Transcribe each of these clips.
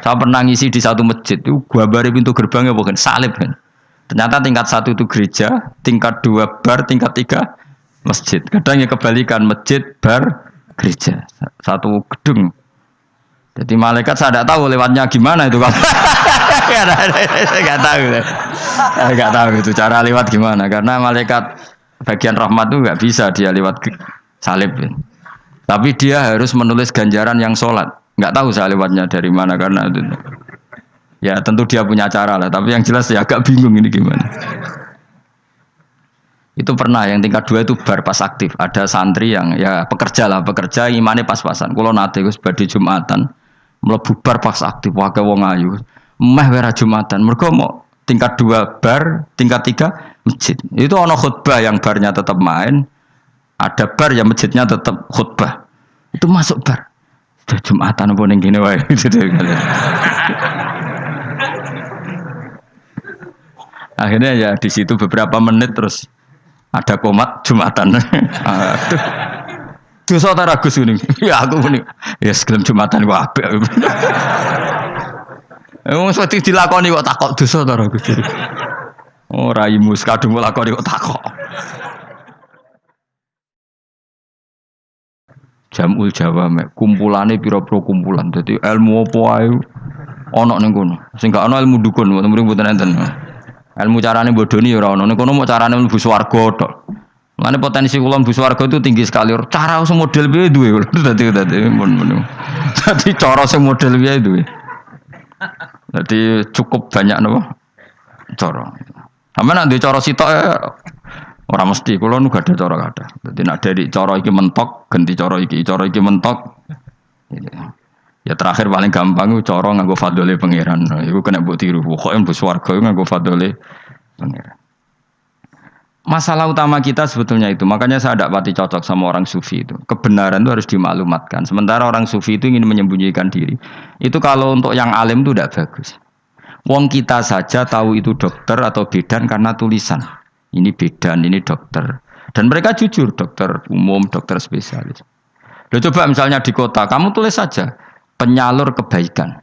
Saya pernah ngisi di satu masjid itu gambare pintu gerbangnya bukan salib kan. Ternyata tingkat 1 itu gereja, tingkat 2 bar, tingkat 3 masjid. Kadang ya kebalikan masjid, bar, gereja. Satu gedung. Jadi malaikat saya tidak tahu lewatnya gimana itu kalau nggak tahu itu cara lewat gimana karena malaikat bagian rahmat itu nggak bisa dia lewat salib. Tapi dia harus menulis ganjaran yang sholat. Nggak tahu saya lewatnya dari mana karena itu. Ya tentu dia punya cara lah, tapi yang jelas ya agak bingung ini gimana. Itu pernah yang tingkat 2 itu bar pas aktif. Ada santri yang ya pekerja imannya pas-pasan. Kalau nate Gus badhe Jumatan, mlebu bar pas aktif wae wong ayu. Meh ora Jumatan. Mergo mau tingkat 2 bar, tingkat 3 masjid. Itu ono khutbah yang barnya tetap main, ada bar yang masjidnya tetap khutbah. Itu masuk bar. Sudah Jumatan apa ning kene wae gitu. Akhirnya ya di situ beberapa menit terus ada komat Jumatan. Dosa ta ragus kuning. Ya aku kuning. Ya segelem Jumatan ku apik. Wong seperti dilakoni kok takok dosa ta ragus. Oh raimu kadung lakoni kok takok. Jamul Jawa mek kumpulane pira-pira kumpulan. Dadi ilmu apa ae ana ning kono. Sing gak ana ilmu dukun, mboten enten. Ilmu carane bodoni ya ora ono. Nek kono mau carane mlebu swarga tok. Mane potensi kula mlebu swarga itu tinggi sekali. Cara sing model piye duwe. Dadi mun. Dadi cara sing model piye duwe. Dadi cukup banyak napa? Cara. Sampeyan nek duwe cara sitok ora mesti kula nu gak ada cara kathah. Dadi nek dari cara iki mentok, ganti cara iki mentok. Ya terakhir paling gampang itu cara nganggo fadhole pangeran. Iku kena mbok tiru. Pokoke mbok swarga nganggo fadhole pangeran. Masalah utama kita sebetulnya itu. Makanya saya tidak pati cocok sama orang sufi itu. Kebenaran itu harus dimaklumatkan. Sementara orang sufi itu ingin menyembunyikan diri. Itu kalau untuk yang alim itu tidak bagus. Wong kita saja tahu itu dokter atau bidan karena tulisan. Ini bidan, ini dokter. Dan mereka jujur, dokter umum, dokter spesialis. Loh, coba misalnya di kota, kamu tulis saja penyalur kebaikan.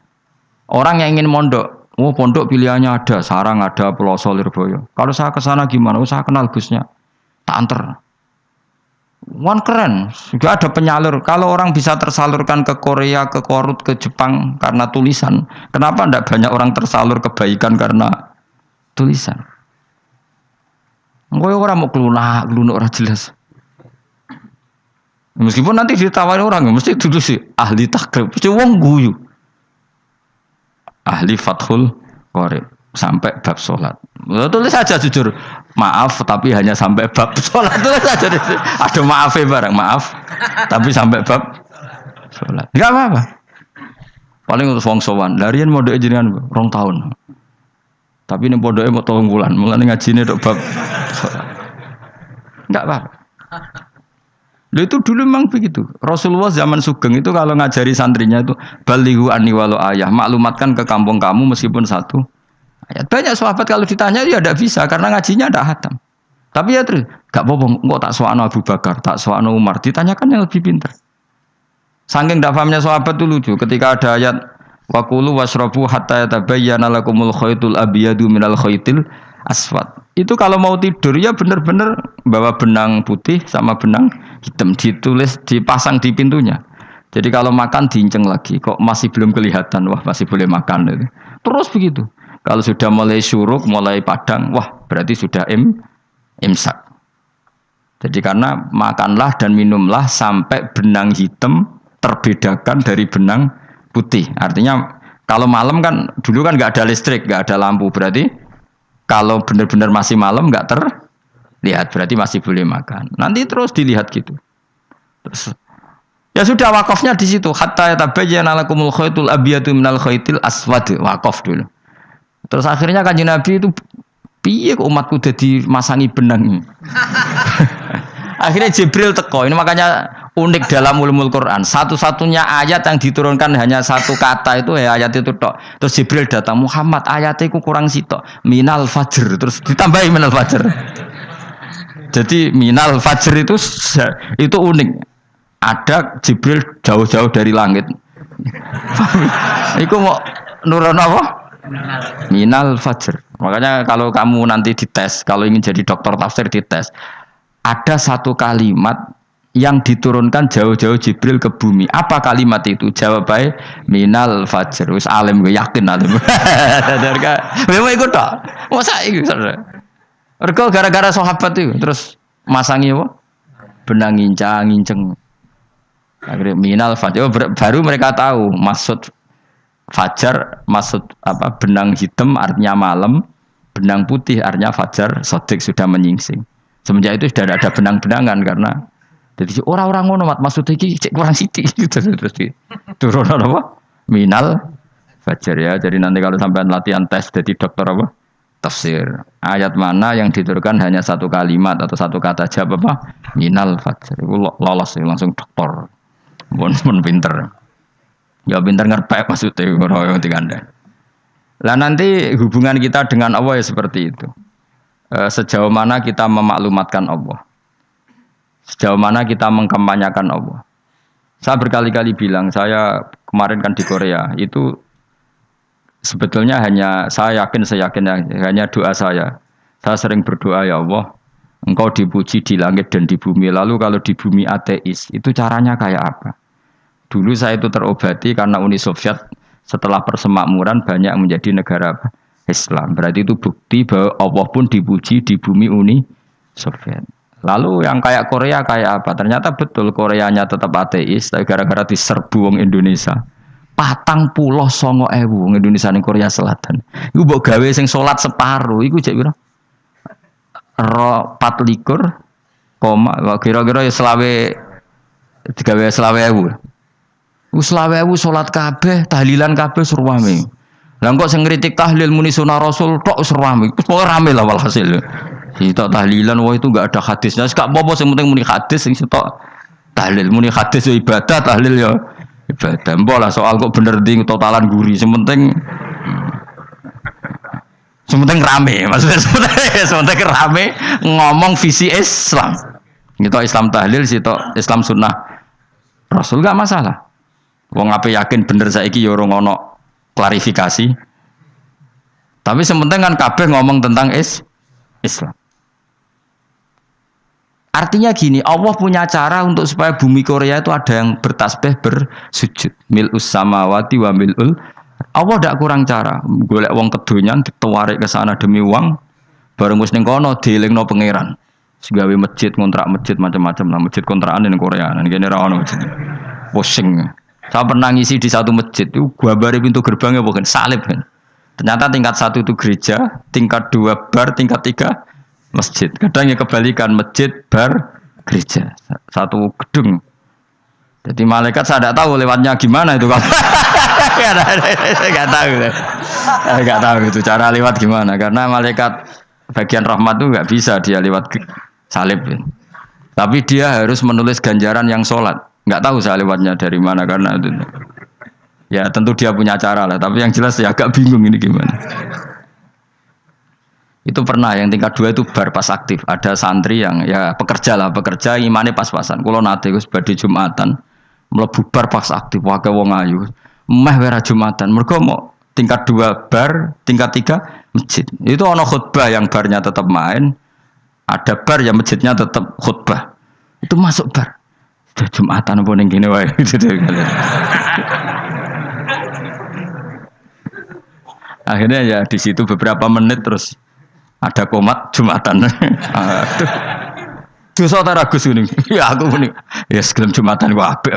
Orang yang ingin mondok, pondok pilihannya ada, Sarang ada, Peloso, Lirboyo. Kalau saya ke sana gimana? Saya kenal Gusnya, tak anter. Keren, juga ada penyalur. Kalau orang bisa tersalurkan ke Korea, ke Korut, ke Jepang karena tulisan, kenapa tidak banyak orang tersalur kebaikan karena tulisan? Gue orang mau kelunak orang jelas. Meskipun nanti ditawari orang, mesti dulu sih ahli takrib, mesti wong guyu, ahli fathul qorib sampai bab sholat. Tulis saja jujur, maaf tapi hanya sampai bab sholat. Tulis saja, ada maafnya barang, maaf tapi sampai bab sholat. Enggak apa-apa. Paling untuk wong sowan, larian modal jenengan 2 tahun. Tapi ini pondoknya mau 3 bulan, mulane ngajine tok bab sholat. Enggak apa-apa. Loh itu dulu memang begitu. Rasulullah zaman Sugeng itu kalau ngajari santrinya itu balighu anni walau ayah, maklumatkan ke kampung kamu meskipun 1 ayat. Banyak sahabat kalau ditanya ya tidak bisa karena ngajinya tidak hatam. Tapi ya terus gak apa-apa, kok tak soano Abu Bakar, tak soano Umar, ditanyakan yang lebih pintar. Saking tidak pahamnya sahabat itu lucu ketika ada ayat waqulu wasrabu hatta yatabayyana lakumul khaytul abyadu minal khaytil aswad. Itu kalau mau tidur ya benar-benar bawa benang putih sama benang hitam, ditulis dipasang di pintunya. Jadi kalau makan diinceng lagi, kok masih belum kelihatan, wah masih boleh makan itu. Terus begitu. Kalau sudah mulai syuruk, mulai padang, wah berarti sudah imsak. Jadi karena makanlah dan minumlah sampai benang hitam terbedakan dari benang putih. Artinya kalau malam kan dulu kan nggak ada listrik, nggak ada lampu, berarti kalau benar-benar masih malam nggak terlihat, berarti masih boleh makan. Nanti terus dilihat gitu. Terus, ya sudah wakafnya di situ. Hatta yatabayyana lakumul khaytul abyadu minal khaytil aswad. Wakaf dulu. Terus akhirnya Kanjeng Nabi itu piye kok umatku dadi masangi benang. Akhirnya Jibril teko. Ini makanya unik dalam ulumul Quran. Satu-satunya ayat yang diturunkan hanya 1 kata itu ya ayat itu tok. Terus Jibril datang, Muhammad ayatnya itu kurang sitok. Minal fajr. Terus ditambahi minal fajr. Jadi minal fajr itu unik. Ada Jibril jauh-jauh dari langit. Iku mau Nurun apa? Minal fajr. Makanya kalau kamu nanti dites, kalau ingin jadi dokter tafsir dites, ada satu kalimat yang diturunkan jauh-jauh Jibril ke bumi. Apa kalimat itu? Jawab baik, minal fajr. Wis alim gue yakin alim. Memang ikut tak? Masa ikut? Mereka gara-gara sahabat itu terus masangi apa? Benang ngincang. Akhirnya minal fajr. Baru mereka tahu maksud fajar, maksud apa? Benang hitam artinya malam, benang putih artinya fajar. Sodik sudah menyingsing. Semenjak itu sudah ada benang-benangan karena jadi orang-orang ngono maksud iki cek kurang sithik terus turun apa? Minal fajar ya. Jadi nanti kalau sampai latihan tes jadi dokter apa? Tafsir. Ayat mana yang diturunkan hanya satu kalimat atau satu kata jawab apa? Minal fajar. Itu lolos langsung dokter. Pun pinter. Ya pinter ngerpek maksudnya orang yang diganda. Lah nanti hubungan kita dengan Allah ya seperti itu. Sejauh mana kita memaklumatkan Allah. Sejauh mana kita mengkampanyakan Allah. Saya berkali-kali bilang, saya kemarin kan di Korea, itu sebetulnya hanya, saya yakin hanya doa saya. Saya sering berdoa, ya Allah, Engkau dipuji di langit dan di bumi. Lalu kalau di bumi ateis, itu caranya kayak apa? Dulu saya itu terobati karena Uni Soviet setelah persemakmuran banyak menjadi negara Islam. Berarti itu bukti bahwa Allah pun dipuji di bumi Uni Soviet. Lalu yang kayak Korea kayak apa? Ternyata betul Koreanya tetap ateis, tapi gara-gara diserbu wong Indonesia. 49.000 wong Indonesia ning Korea Selatan. Iku mbok gawe sing salat separuh, iku cek piro? 24, kira-kira ya selawe digawe 20.000. Selawe salat kabeh, tahlilan kabeh surwame. Lah kok sing ngritik tahlil muni sunah Rasul tok surwame. Pokoke rame lah walhasil. Sitok tahlilan wah itu enggak ada hadisnya. Enggak apa-apa sing penting muni hadis sing sitok tahlil muni hadis ya ibadah, tahlil ya ibadah. Mbok lah soal kok bener ding totalan guri. Sing penting rame. Maksudnya sementing rame ngomong visi Islam. Sitok Islam tahlil, sitok Islam sunnah Rasul enggak masalah. Wong ape yakin bener saiki ya ora ono klarifikasi. Tapi sementing kan kabeh ngomong tentang Islam. Artinya gini, Allah punya cara untuk supaya bumi Korea itu ada yang bertasbih bersujud. Mil'us samawati wa mil'ul. Allah tidak kurang cara. Golek wong kedonyan ditawarik ke sana demi uang. Bareng wis ning kono dielingno pangeran. Segawe masjid, kontrak masjid macam-macam lah. Masjid kontrakan ning Korea. Nang kene ra ono masjid. Pusing. Saya pernah ngisi di satu masjid itu gambare pintu gerbangnya bukan salib kan. Ternyata tingkat 1 itu gereja, tingkat 2 bar, tingkat 3 masjid. Kadang ya kebalikan masjid, bar, gereja. Satu gedung. Jadi malaikat saya tidak tahu lewatnya gimana itu. Nggak tahu itu cara lewat gimana. Karena malaikat bagian rahmat itu nggak bisa dia lewat salib. Tapi dia harus menulis ganjaran yang sholat. Nggak tahu saya lewatnya dari mana karena itu. Ya tentu dia punya cara lah. Tapi yang jelas ya agak bingung ini gimana. Itu pernah yang tingkat 2 itu bar pas aktif. Ada santri yang ya pekerja imane pas-pasan. Kulo nate wis badhe Jumatan, mlebu bar pas aktif wae wong ayu. Meh ora Jumatan. Mergo mau tingkat 2 bar, tingkat 3 masjid. Itu ono khutbah yang barnya tetap main, ada bar yang masjidnya tetap khutbah. Itu masuk bar. Jumatan apa ning kene wae gitu. Akhirnya ya di situ beberapa menit terus ada komat Jumatan. Dosa ta Gus ini. Ya aku muni. Ya segelem Jumatan ku apik.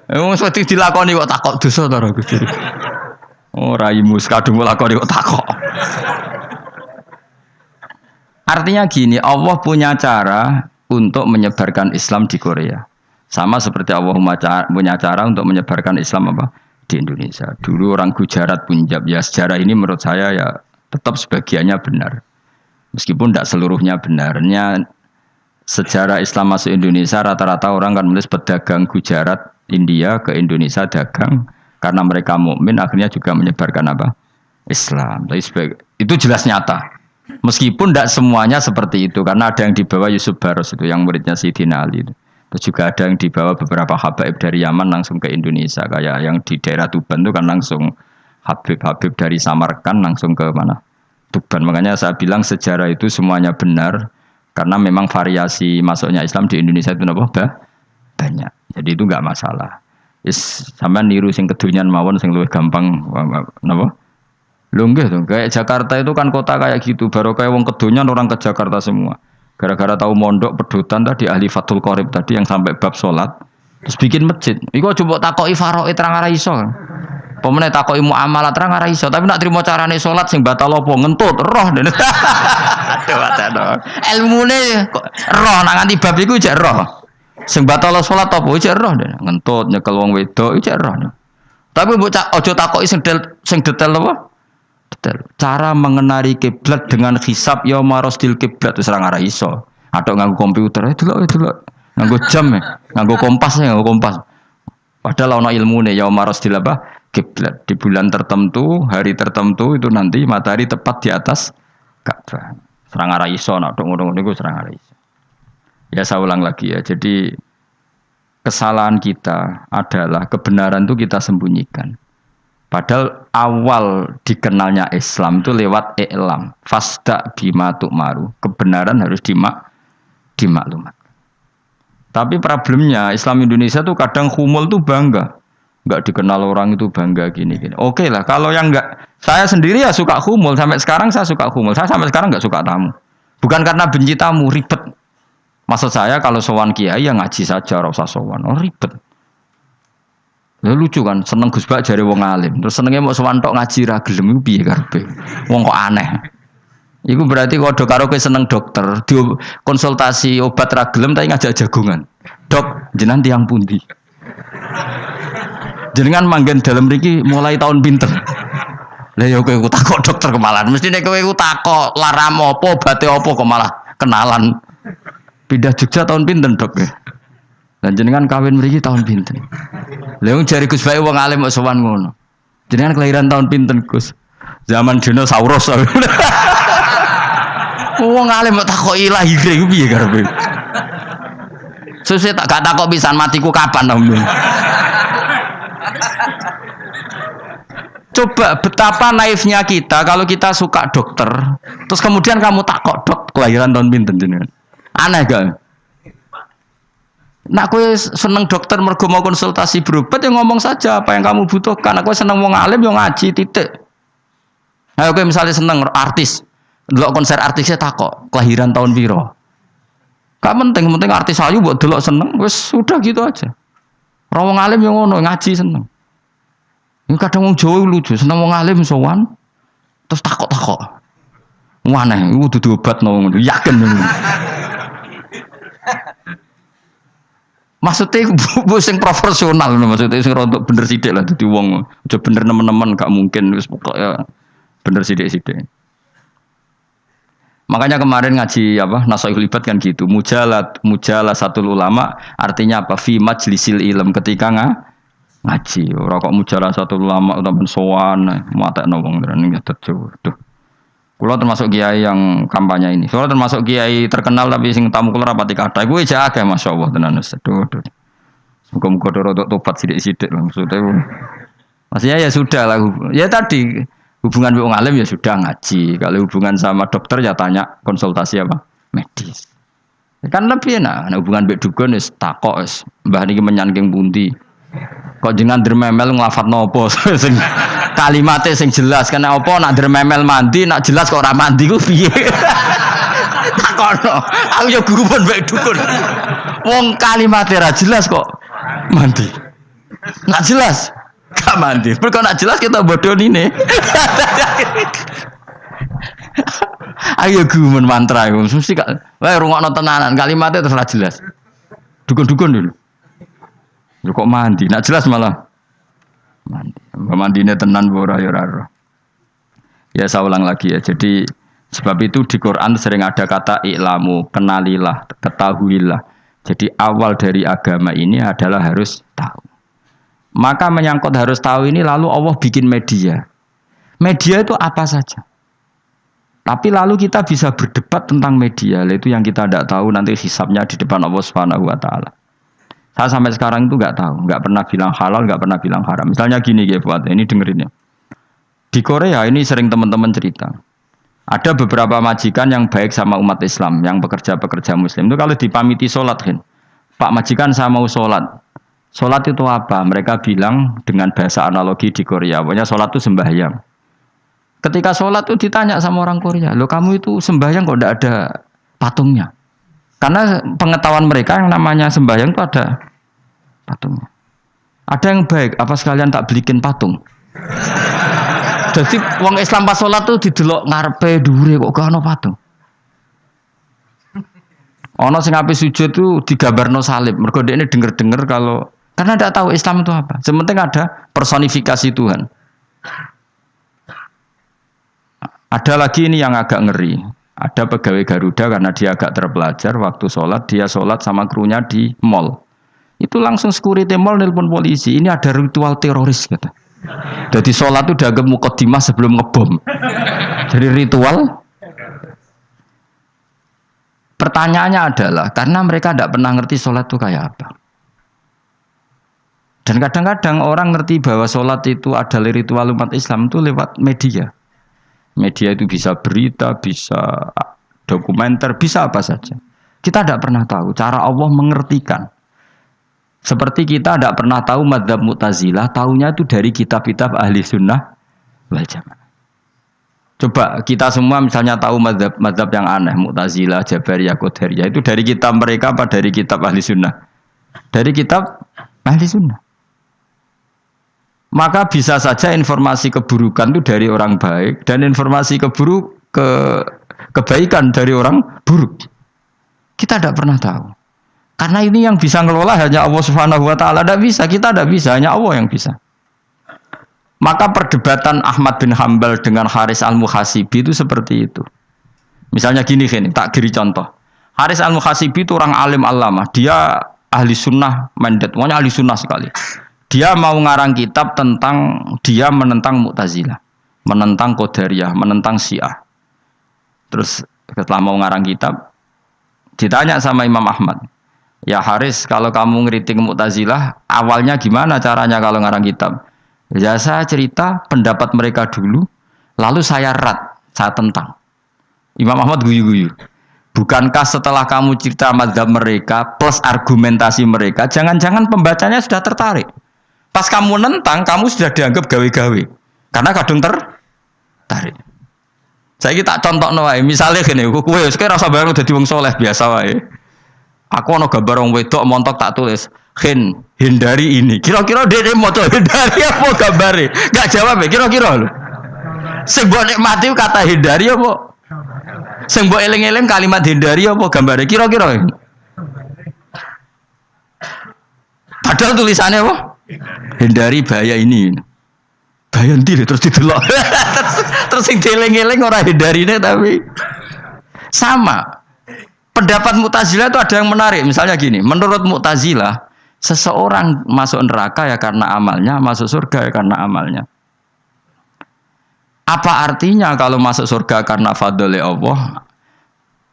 Wong mesti dilakoni kok takok dosa ta Gus. Oh raimu kadung lakoni kok takok. Artinya gini, Allah punya cara untuk menyebarkan Islam di Korea. Sama seperti Allah punya cara untuk menyebarkan Islam apa di Indonesia. Dulu orang Gujarat, Punjab, ya sejarah ini menurut saya ya tetap sebagiannya benar. Meskipun tidak seluruhnya benarnya sejarah Islam masuk Indonesia rata-rata orang kan menulis pedagang Gujarat India ke Indonesia dagang karena mereka mukmin akhirnya juga menyebarkan apa? Islam. Itu jelas nyata. Meskipun tidak semuanya seperti itu karena ada yang dibawa Yusuf Baros itu yang muridnya Sayyidina Ali itu. Terus juga ada yang dibawa beberapa habaib dari Yaman langsung ke Indonesia. Kayak yang di daerah Tuban itu kan langsung habib-habib dari Samarkand langsung ke mana? Tuban. Makanya saya bilang sejarah itu semuanya benar. Karena memang variasi masuknya Islam di Indonesia itu banyak. Jadi itu nggak masalah. Sama niru sing kedunyan mawon sing luwih gampang napa? Lho nggih to, kayak Jakarta itu kan kota kayak gitu. Baru kayak wong kedunyan orang ke Jakarta semua. Gara-gara tahu mondok pedutan tadi ahli Fathul Qorib tadi yang sampai bab salat terus bikin masjid. Iku coba takoki faraid terang ora iso. Pemene takoki muamalah terang ora iso, tapi nak trimo carane salat sing batal apa ngentut roh. Aduh aduh. Ilmune roh nak nganti bab iku jek roh. Sing batal salat apa jek roh ngentut nyekel wong wedok jek roh. Tapi mbok aja takoki sing detail apa? Cara mengenali kiblat dengan hisab ya marosdil kiblat wis ora ngara iso. Adok nganggo komputer itu lho. Nganggo jam nganggo kompas. Padahal ana ilmune ya marosdil apa? Kiblat. Di bulan tertentu, hari tertentu itu nanti matahari tepat di atas Ka'bah. Ora ngara iso nek ngono niku ora ngara iso. Ya saya ulang lagi ya. Jadi kesalahan kita adalah kebenaran itu kita sembunyikan. Padahal awal dikenalnya Islam itu lewat i'lam. Fasda bima tu'maru. Kebenaran harus dimaklumat. Tapi problemnya Islam Indonesia tuh kadang humul tuh bangga. Enggak dikenal orang itu bangga gini. Oke lah, kalau yang enggak, saya sendiri ya suka humul. Sampai sekarang saya suka humul. Saya sampai sekarang enggak suka tamu. Bukan karena benci tamu, ribet. Maksud saya kalau sowan kiai ya ngaji saja, ora usah sowan. Oh ribet. Lucu kan, seneng Gus Bak jare wong alim. Terus senenge mau sowan tok ngaji ra gelem iku piye karepe? Wong kok aneh. Iku berarti kok karo kowe seneng dokter, konsultasi obat ra gelem tapi ngajak jagongan. Dok, jenengan tiyang pundi? Jenengan manggen dalem mriki mulai tahun pinten? Lah ya kowe ku takok dokter kemalan. Mestine kowe ku takok laram apa, obate apa kok malah kenalan. Pindah Jogja tahun pinten, Dok? Dan jenengan kawin mriki tahun pinten? Lha wong jare Gus Bae wong alim kok sowan ngono. Jenengan kelahiran tahun pinten, Gus? Zaman dinosaurus. Wong alim kok takoki lahire ku piye karepe? Sesuk tak gak takok pisan matiku kapan, Om. Coba betapa naifnya kita kalau kita suka dokter, terus kemudian kamu takok, Dok, kelahiran tahun pinten jenengan? Aneh gak? Nak kowe seneng dokter mergo mau konsultasi berobat ya ngomong saja apa yang kamu butuhkan. Aku seneng wong alim yo ngaji titik. Nah, kowe misalnya seneng artis, delok konser artisnya takok kelahiran tahun piro. Gak penting artis ayu mbok delok seneng wis sudah gitu aja. Ora wong alim yo ngono ngaji seneng. Ini kadang wong Jawa lucu, seneng wong alim sowan terus takok-takok. Aneh, iku dudu obat no ngono, yakin ngono. Maksudnya bu sing profesional maksudnya sing rontok bener sithik lah dadi wong aja bener nemen-nemen gak mungkin wis pokoke bener sithik-sithik. Makanya kemarin ngaji apa Nasaihul Ibad kan gitu, mujalasatul ulama artinya apa? Fi majlisil ilm ketika ngaji. Ora kok mujalasatul ulama utawa sowan matekno wong terane ngedet. Duh. Kula termasuk kiai yang kampanye ini. Soalnya termasuk kiai terkenal tapi sing tamu kula rapati kathah. Iku aja akeh masyaallah tenan wis. Duh. Muga-muga rodok tobat sithik-sithik maksudnya. Maksudnya ya sudah lah. Ya tadi hubungan wong alim ya sudah ngaji. Kalau hubungan sama dokter ya tanya konsultasi apa? Medis. Kan lebih enak. Nah, hubungan mbek dukun wis takok wis. Mbah niki menyangking pundi? Kok jenengan dermemel nglafadzno apa sing kalimate sing jelas kan apa nak dermemel mandi nak jelas kok ora mandi ku piye takono aku yo guru pun mbek dukun wong kalimate ra jelas kok mandi nak jelas gak mandi mergo nak jelas kita bodoni ayo guru mantra iku mesti gak wae rungokno tenanan kalimate terus ra jelas dukun-dukun dulu kok mandi, nak jelas malah mandi. Mandine tenan ora ya ora. Ya saya ulang lagi ya. Jadi sebab itu di Quran sering ada kata i'lamu, kenalilah, ketahuilah. Jadi awal dari agama ini adalah harus tahu. Maka menyangkut harus tahu ini lalu Allah bikin media. Media itu apa saja. Tapi lalu kita bisa berdebat tentang media. Itu yang kita tidak tahu nanti hisabnya di depan Allah Subhanahu wa taala. Saya sampai sekarang itu nggak tahu, nggak pernah bilang halal, nggak pernah bilang haram. Misalnya gini, ya buat ini dengerin ya. Di Korea ini sering teman-teman cerita. Ada beberapa majikan yang baik sama umat Islam, yang pekerja-pekerja Muslim itu kalau dipamiti sholat, kan, Pak majikan saya mau sholat. Sholat itu apa? Mereka bilang dengan bahasa analogi di Korea, pokoknya sholat itu sembahyang. Ketika sholat itu ditanya sama orang Korea, loh kamu itu sembahyang kok tidak ada patungnya? Karena pengetahuan mereka yang namanya sembahyang itu ada patungnya. Ada yang baik, apa sekalian tak belikin patung? Jadi wong Islam pas sholat tuh didelok ngarepe dhuwure kok gak ono patung. Ono sing ape sujud tuh digambarno salib. Mergo dekne denger-denger kalau karena tidak tahu Islam itu apa. Sementing ada personifikasi Tuhan. Ada lagi ini yang agak ngeri. Ada pegawai Garuda karena dia agak terpelajar waktu sholat dia sholat sama krunya di mall. Itu langsung security mall nelpon polisi. Ini ada ritual teroris kata. Jadi sholat itu dianggap mukadimah sebelum ngebom. Jadi ritual. Pertanyaannya adalah karena mereka tidak pernah ngerti sholat itu kayak apa. Dan kadang-kadang orang ngerti bahwa sholat itu adalah ritual umat Islam itu lewat media. Media itu bisa berita, bisa dokumenter, bisa apa saja. Kita tidak pernah tahu cara Allah mengertikan. Seperti kita tidak pernah tahu madzhab Mu'tazilah, tahunya itu dari kitab-kitab ahli sunnah wal jamaah. Coba kita semua misalnya tahu madzhab yang aneh, Mu'tazilah, Jabariyah, Qadariyah, itu dari kitab mereka apa dari kitab ahli sunnah? Dari kitab ahli sunnah. Maka bisa saja informasi keburukan itu dari orang baik dan informasi kebaikan dari orang buruk. Kita tidak pernah tahu. Karena ini yang bisa ngelola hanya Allah Subhanahu wa taala, tidak bisa, kita tidak bisa, hanya Allah yang bisa. Maka perdebatan Ahmad bin Hambal dengan Haris Al-Muhasibi itu seperti itu. Misalnya gini, tak kiri contoh. Haris Al-Muhasibi itu orang alim allamah, dia ahli sunnah mandat, pokoknya ahli sunnah sekali. Dia mau ngarang kitab tentang dia menentang Mu'tazilah, menentang Qadariyah, menentang Syiah. Terus setelah mau ngarang kitab, ditanya sama Imam Ahmad, ya Haris, kalau kamu ngeritik Mu'tazilah, awalnya gimana caranya kalau ngarang kitab? Ya saya cerita pendapat mereka dulu, lalu saya tentang. Imam Ahmad guyu-guyu. Bukankah setelah kamu cerita mazhab mereka plus argumentasi mereka, jangan-jangan pembacanya sudah tertarik? Pas kamu nentang, kamu sudah dianggap gawe-gawe. Karena kadung tertarik. Saya tak contoh wae, misalnya gini, kowe sekarang rasa bareng dadi wong soleh biasa wae. Aku ana gambar wong wedok montok tak tulis, hindari ini. Kira-kira dia moto hindari apa gambare? Enggak jawab ya, kira-kira lho. Sing mbok nikmati kata hindari apa? Sing mbok eling-eling kalimat hindari apa gambare? Kira-kira. Padahal tulisannya apa? Hindari bahaya ini. Bahaya ndi terus didelok. terus sing dieling-eling ora hindarine tapi sama. Pendapat Mu'tazilah itu ada yang menarik. Misalnya gini, menurut Mu'tazilah, seseorang masuk neraka ya karena amalnya, masuk surga ya karena amalnya. Apa artinya kalau masuk surga karena fadlile Allah?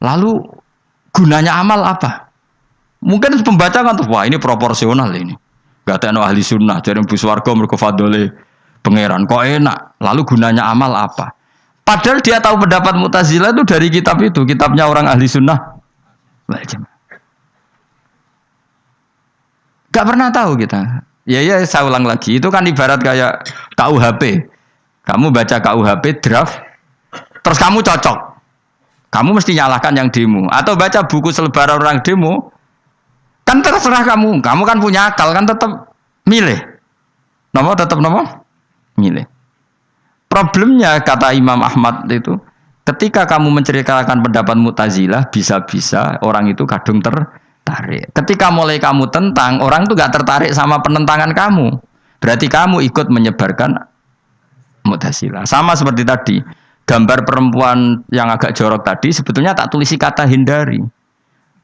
Lalu gunanya amal apa? Mungkin pembaca kan tuh, wah ini proporsional ini. Gak ada ahli sunnah, jadi bu swarga mergo fadlile pangeran. Kok enak? Lalu gunanya amal apa? Padahal dia tahu pendapat Mu'tazilah itu dari kitab itu, kitabnya orang ahli sunnah. Gak pernah tahu kita. Ya saya ulang lagi, itu kan ibarat kayak KUHP. Kamu baca KUHP draft, terus kamu cocok. Kamu mesti nyalahkan yang demo. Atau baca buku selebaran orang demo, kan terserah kamu. Kamu kan punya akal, kan tetap milih. Tetap milih. Problemnya kata Imam Ahmad itu, ketika kamu menceritakan pendapat Mu'tazilah, bisa-bisa orang itu kadung tertarik. Ketika mulai kamu tentang, orang itu gak tertarik sama penentangan kamu. Berarti kamu ikut menyebarkan Mu'tazilah. Sama seperti tadi, gambar perempuan yang agak jorok tadi, sebetulnya tak tulisi kata hindari.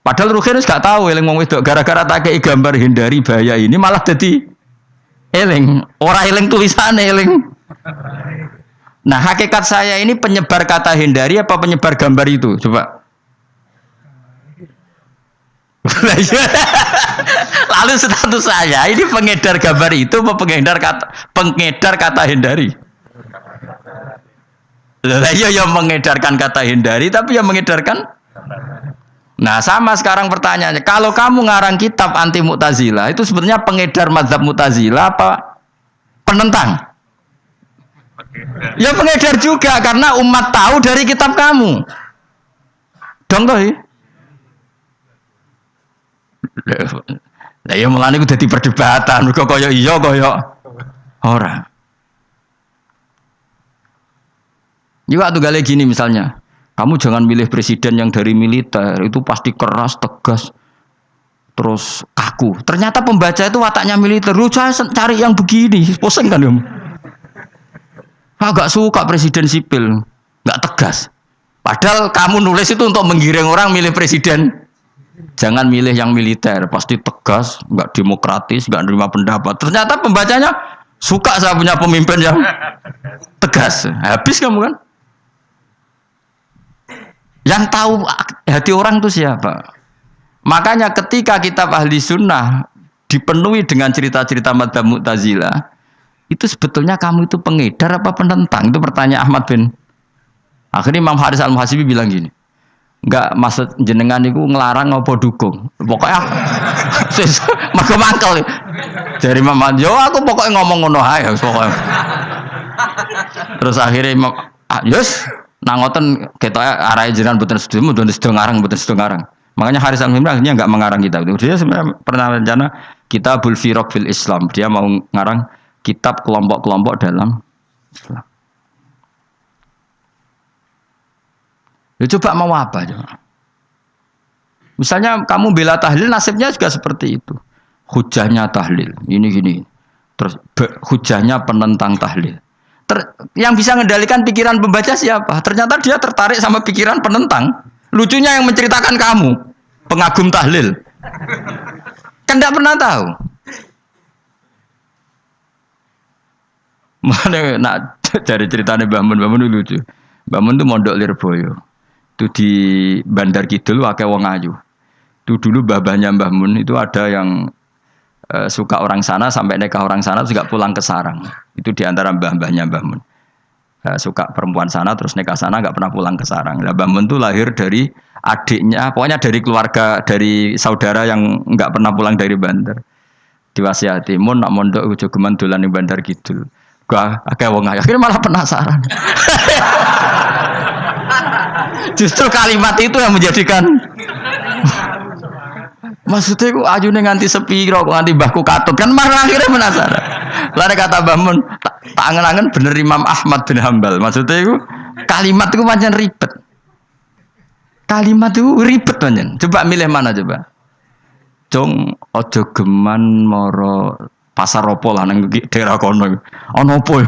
Padahal Ruhin gak tahu eling wong wedok gara-gara tak kei gambar hindari bahaya ini malah jadi eling. Ora eling tulisane eling. Nah, hakikat saya ini penyebar kata hindari apa penyebar gambar itu? Coba. Lalu status saya ini pengedar gambar itu apa pengedar kata hindari? Lah iya yang mengedarkan kata hindari tapi yang mengedarkan. Nah sama sekarang pertanyaannya, kalau kamu ngarang kitab anti Mu'tazilah itu sebetulnya pengedar mazhab Mu'tazilah apa penentang? Ya pengedar juga karena umat tahu dari kitab kamu. Dong toh. Lah ya mulane ku dadi perdebatan, kok kaya iya kaya ora. Juga tuh gale gini misalnya, kamu jangan milih presiden yang dari militer, itu pasti keras, tegas, terus kaku. Ternyata pembaca itu wataknya militer, lu cari yang begini, pusing kan kamu. Agak suka presiden sipil, nggak tegas. Padahal kamu nulis itu untuk menggiring orang milih presiden. Jangan milih yang militer, pasti tegas, nggak demokratis, nggak nerima pendapat. Ternyata pembacanya suka saya punya pemimpin yang tegas. Habis kamu kan? Yang tahu hati orang itu siapa? Makanya ketika kitab Ahli Sunnah dipenuhi dengan cerita-cerita madzhab Mu'tazilah, itu sebetulnya kamu itu pengedar apa penentang? Itu pertanyaan Ahmad bin. Akhirnya Imam Haris Al-Muhasibi bilang gini, enggak maksud jenengan itu ngelarang apa dukung. Pokoknya mergo mangkel. Dari Imam yo aku pokoknya ngomong ngono ae pokoknya. Terus akhirnya Imam yes nangoten ketok arahe jenengan mboten sedo ngarang mboten sedo ngarang. Makanya Haris Al-Muhasibi akhirnya enggak mengarang kitab itu. Dia sebenarnya pernah rencana Kitabul Firaq fil Islam. Dia mau ngarang kitab kelompok-kelompok dalam Islam. Ya coba mau apa coba? Misalnya kamu bela tahlil, nasibnya juga seperti itu. Hujahnya tahlil, ini gini. Terus hujahnya penentang tahlil. Yang bisa mengendalikan pikiran pembaca siapa? Ternyata dia tertarik sama pikiran penentang. Lucunya yang menceritakan kamu, pengagum tahlil. Kan tidak pernah tahu. Mana nak cari ceritanya Mbah Mun lucu. Mbah Mun itu mondok Lirboyo. Itu di Bandar Kidul akeh wong ayu. Itu dulu babahnya Mbah Mun itu ada yang suka orang sana sampai nikah orang sana juga pulang ke sarang. Itu diantara mbah-mbahnya Mbah Mun. Suka perempuan sana terus nikah sana nggak pernah pulang ke sarang. Nah, Mbah Mun itu lahir dari adiknya, pokoknya dari keluarga dari saudara yang nggak pernah pulang dari Bandar. Diwasiati mun nak mondok ujo geman dolan ning Bandar Kidul. Gua akeh wong ayu. Akhirnya malah penasaran. Justru kalimat itu yang menjadikan maksudnya aku ajune nganti sepiro kok nganti mbahku katut kan malah akhirnya penasaran. Lare kata Mbah Mun tak angen-angen bener Imam Ahmad bin Hambal. Maksudnya itu kalimat itu pancen ribet. Kalimat itu ribet pancen. Coba milih mana coba? Cung ojo geman moro pasar opo lah nang daerah kono. Ono opo?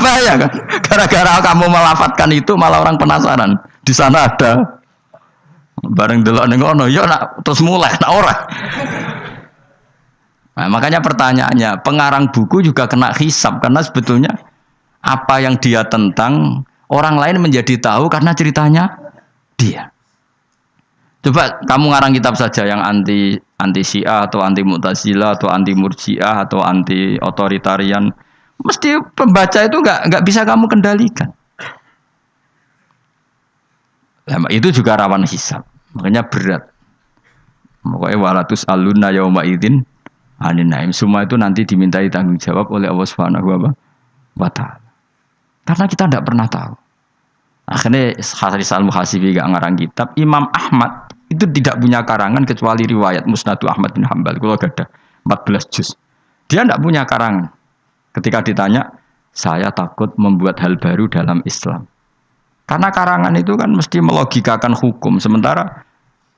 Bahaya kan. Gara-gara kamu melafatkan itu malah orang penasaran. Di sana ada bareng delok ning ngono ya nak terus mulai nak ora. Nah, makanya pertanyaannya, pengarang buku juga kena hisab karena sebetulnya apa yang dia tentang orang lain menjadi tahu karena ceritanya dia. Coba kamu ngarang kitab saja yang anti Syiah atau anti Mu'tazilah atau anti Murji'ah atau anti otoritarian, mesti pembaca itu nggak bisa kamu kendalikan. Nah, itu juga rawan hisab. Makanya berat. Pokoknya walatus alunna yauma idzin anin naim. Semua itu nanti dimintai tanggung jawab oleh Allah Subhanahu wa taala. Karena kita tidak pernah tahu. Akhirnya Haris Al-Muhasibi gak ngarang kitab. Imam Ahmad itu tidak punya karangan kecuali riwayat Musnadu Ahmad bin Hambal. Kalau ada 14 juz. Dia tidak punya karangan. Ketika ditanya, saya takut membuat hal baru dalam Islam. Karena karangan itu kan mesti melogikakan hukum. Sementara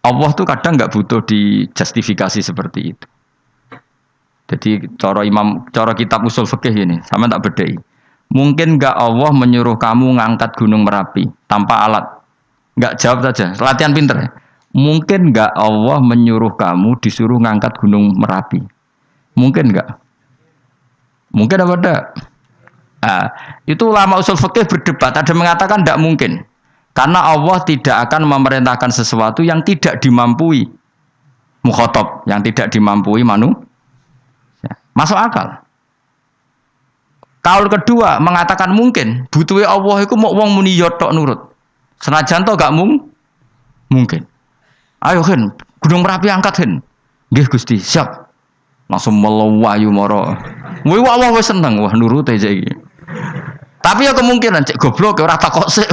Allah tuh kadang nggak butuh dijustifikasi seperti itu. Jadi cara kitab usul fikih ini, sama tak bedai. Mungkin nggak Allah menyuruh kamu ngangkat gunung Merapi tanpa alat? Nggak, jawab saja. Latihan pinter. Ya? Mungkin nggak Allah menyuruh kamu disuruh ngangkat gunung Merapi? Mungkin nggak? Mungkin apa enggak? Nah, itu ulama usul fikih berdebat. Ada mengatakan tidak mungkin. Karena Allah tidak akan memerintahkan sesuatu yang tidak dimampui mukhatab yang tidak dimampui manusia. Masuk akal. Kaul kedua mengatakan mungkin butuhe Allah iku mau wong muni ya tok nurut. Senajan to gak mungkin. Ayo Hen, Gunung Merapi angkat Hen. Nggih Gusti, siap. Langsung melayu mara. Kuwi Allah wis seneng wah nurut aja iki. Tapi ya kemungkinan cek goblok ora takok sik.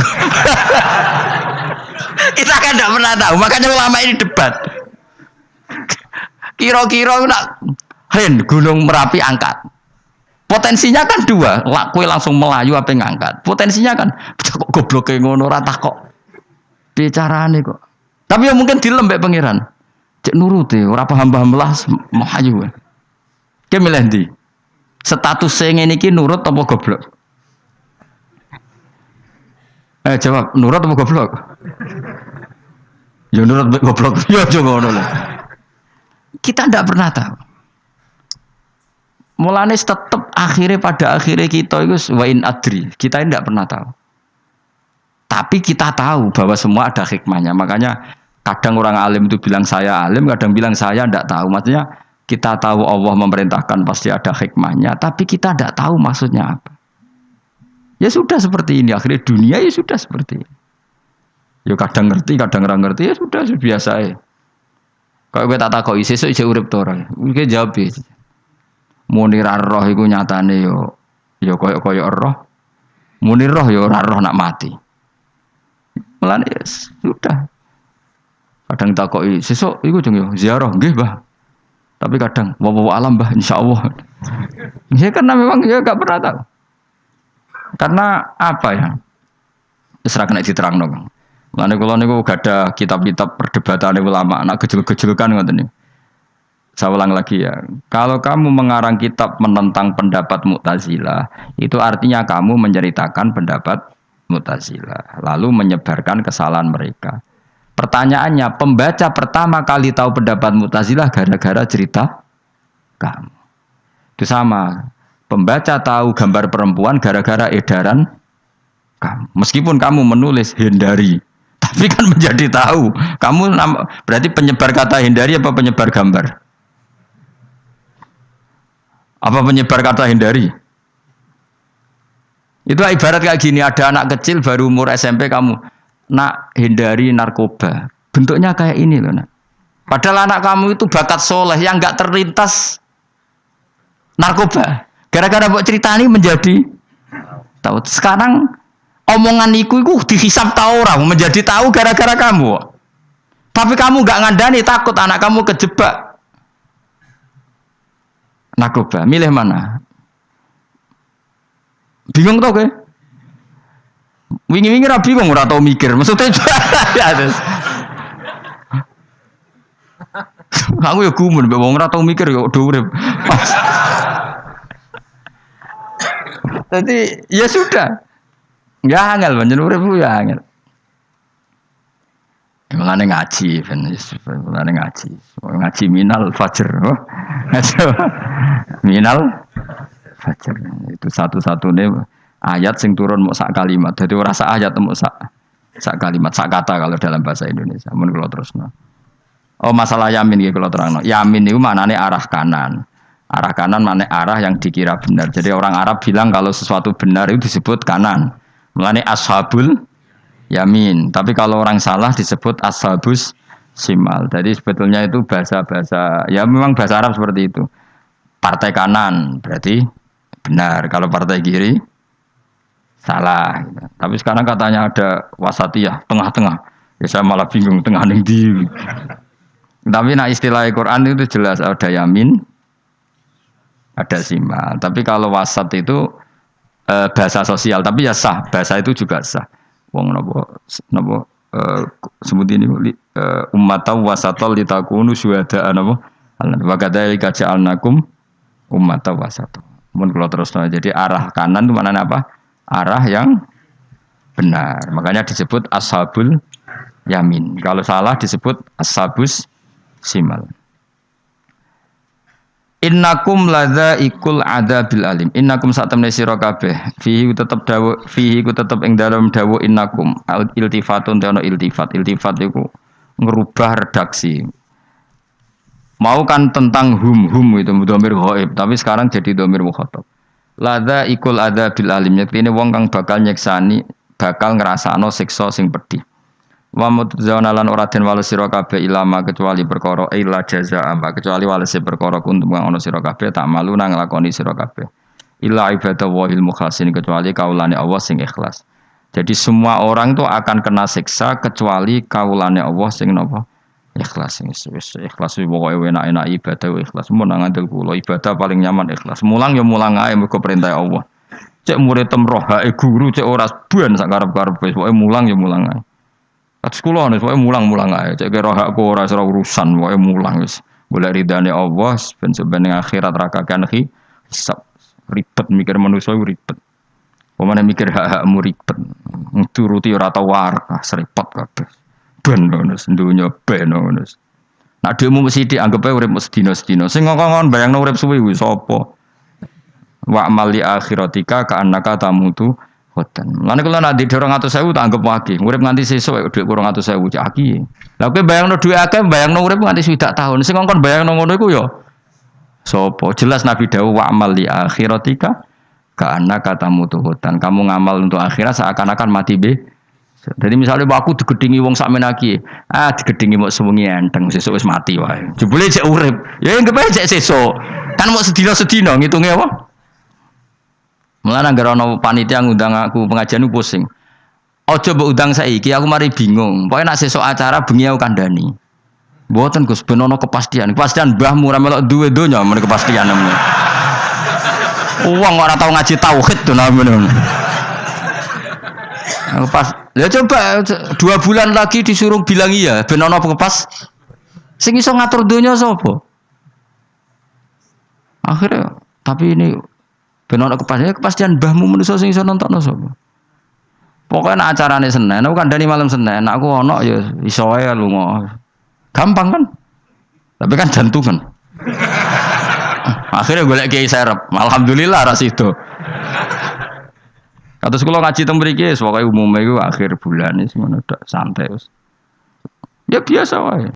Kita kan tidak pernah tahu, makanya ulama ini debat. Kira-kira nak Hen Gunung Merapi angkat. Potensinya kan dua, kue langsung melayu apa ngangkat. Potensinya kan kok goblok kayak ngono ora takok. Bicarane kok. Tapi ya mungkin dilembek pangeran. Cek nuruti, ora paham-paham lah melayu. Ki milih ndi? Status sing ngene iki nurut apa goblok? Jawab, nurut apa goblok? Ya nurut goblok. Ya aja ngono lho. Kita ndak pernah tahu. Mulane tetap pada akhirnya kita itu wa in adri. Kita ini tidak pernah tahu. Tapi kita tahu bahwa semua ada hikmahnya. Makanya kadang orang alim itu bilang saya alim, kadang bilang saya tidak tahu. Maksudnya kita tahu Allah memerintahkan pasti ada hikmahnya, tapi kita tidak tahu maksudnya apa. Ya sudah seperti ini. Akhirnya dunia ya sudah seperti ini. Ya kadang ngerti, kadang nggak ngerti. Ya sudah biasa ya. Kalau kita tak tahu sesuk isih urip to ora. Iki jawab. Munir roh iku nyatane yo koyo roh. Munir roh yo ora roh nak mati. Mulane sudah. Kadang takoki sesuk iku jeng yo ziarah nggih, Mbah. Tapi kadang wa alam, Mbah, insyaallah. Ya karena memang ya enggak pernah tahu. Karena apa ya? Wis ra kena diterangno, Kang. Mulane kula niku gadah kitab-kitab perdebatan ulama, anak gejol-gejolkan ngoten niku. Saya ulang lagi ya, kalau kamu mengarang kitab menentang pendapat Mu'tazilah, itu artinya kamu menceritakan pendapat Mu'tazilah, lalu menyebarkan kesalahan mereka. Pertanyaannya, pembaca pertama kali tahu pendapat Mu'tazilah gara-gara cerita kamu. Itu sama, pembaca tahu gambar perempuan gara-gara edaran kamu. Meskipun kamu menulis hindari, tapi kan menjadi tahu. Kamu berarti penyebar kata hindari apa penyebar gambar? Apa penyebar kata hindari? Itu ibarat kayak gini, ada anak kecil baru umur SMP kamu nak hindari narkoba. Bentuknya kayak ini loh nak. Padahal anak kamu itu bakat soleh yang nggak terlintas narkoba. Gara-gara buat cerita ini menjadi tahu. Sekarang omongan iku dihisap tahu orang menjadi tahu gara-gara kamu. Tapi kamu nggak ngandani, takut anak kamu kejebak narkoba, milih mana? Bingung tau ke? Wingi-wingi ra bingung ora tau mikir. Maksudnya ya terus. Aku ya gumun mbek wong ora tau mikir ya do urip. Jadi ya sudah. Enggak angel panjenengan urip ya angel. Mulane ngaji, mulane ngaji minal fajr. Minal fajr. Itu satu-satunya ayat sing turun mau sak kalimat. Jadi ora sak ayat mau sak kalimat, sak kata kalau dalam bahasa Indonesia. Mun kula terusno. Oh masalah yamin iki kula terangno. Yamin itu maknane arah kanan. Arah kanan maknane arah yang dikira benar. Jadi orang Arab bilang kalau sesuatu benar itu disebut kanan. Mulane ashabul yamin, tapi kalau orang salah disebut ashabus simal. Jadi sebetulnya itu bahasa-bahasa, ya memang bahasa Arab seperti itu. Partai kanan berarti benar, kalau partai kiri salah. Tapi sekarang katanya ada wasatiyah, tengah-tengah. Ya saya malah bingung tengah ning ndi. Tapi nah istilah Al-Quran itu jelas ada yamin, ada simal. Tapi kalau wasat itu bahasa sosial, tapi ya sah, bahasa itu juga sah. Wong napa sebut ini ummatan wasatol litakunu syuhada napa wa kadzalika ja'alnakum ummatan wasatol. Mun kula terusno jadi arah kanan itu maknanya apa? Arah yang benar. Makanya disebut ashabul yamin. Kalau salah disebut ashabus simal. Innakum ladzaikul adabil alim. Innakum satamne sira kabeh. Fihi tetep dawuh, fihi ku tetep ing dalem dawuh innakum. Iltifatun te ono iltifat. Iltifat iku ngerubah redaksi. Mau kan tentang hum itu domir ghaib, tapi sekarang jadi domir mukhatab. Lada ikul ada bil alim, ini wong kang bakal nyeksani, bakal ngrasakno siksa sing pedih. Wa mutzawana lan ora den wales sira kabeh ilama kecuali perkara illa jazaa amba kecuali walese perkara kuntum kang ana sira kabeh tak malu nang nglakoni sira kabeh. Illa ibadah wahil mukhlasin kecuali kaulane Allah sing ikhlas. Jadi semua orang itu akan kena siksa kecuali kaulane Allah sing napa? Ikhlas sing wis ikhlas pokoke enak-enak ibadah ikhlas. Mun nang ngandel kula ibadah paling nyaman ikhlas. Mulang ya mulang ae mergo perintah Allah. Cek murid temrohake guru cek ora ban sak karep-karep wis pokoke mulang ya mulang ae. Atus kula nek pokoke mulang-mulang ae. Cek kira hakku ora urusan pokoke mulang wis. Golek ridane Allah ben sampeyan akhirat ra kakean hisab. Ribet mikir manusia ribet. Pemane mikir hak-hakmu ribet. Turuti ora tau warak, serepot kabeh. Ben ngono, dunya ben ngono. Nek dhekmu mesti dianggep urip sedina-sedina. Sing ngongkon bayangno urip suwi kuwi sapa? Wa amali akhiratika ka annaka tamutu khotan. Lan kula nek di 200.000 tak anggap wage. Urip nganti sesuk dhuwit 200.000 cak aki. Lah kowe bayangno dhuwit akeh, bayangno urip nganti 20 tahun. Sing ngongkon bayangno ngono iku ya sopo jelas Nabi Dawud wa amal li akhiratika karena katamu tuhutan kamu ngamal untuk akhirat seakan-akan mati be. Jadi misalnya aku digedingi wong sak menaki, digedingi mau sewengi enteng sesuk wis mati wae. Jebule cek urip. Ya enggak bae cek sesuk. Kan mau sedina-sedina ngitunge apa? Mulane anggere ana panitia ngundang aku pengajian pusing. Aja mbok undang saiki aku mari bingung. Pokoke nek sesuk acara bengi aku kandhani. Mboten Gus ben ana kepastian. Kepastian mbahmu ora melok duwe donya men kepastian namanya. Wong ora tau ngaji tauhid to namanya. Pas, ya coba 2 bulan lagi disuruh bilang iya ben ana kepas. Sing iso ngatur donya sapa? Akhirnya tapi ini ben ana kepastian mbahmu manusa sing iso nontonno sapa? Pokoknya acarane Senin, aku kandhani malam Senin, aku ana ya iso wae lunga. Gampang kan? Tapi kan jantungan. Akhirnya golek kiai serep. Alhamdulillah ras itu. Kados kula ngaji teng mriki wis pokoke umume iku akhir bulan wis ngono tok santai wis. Ya biasa wae.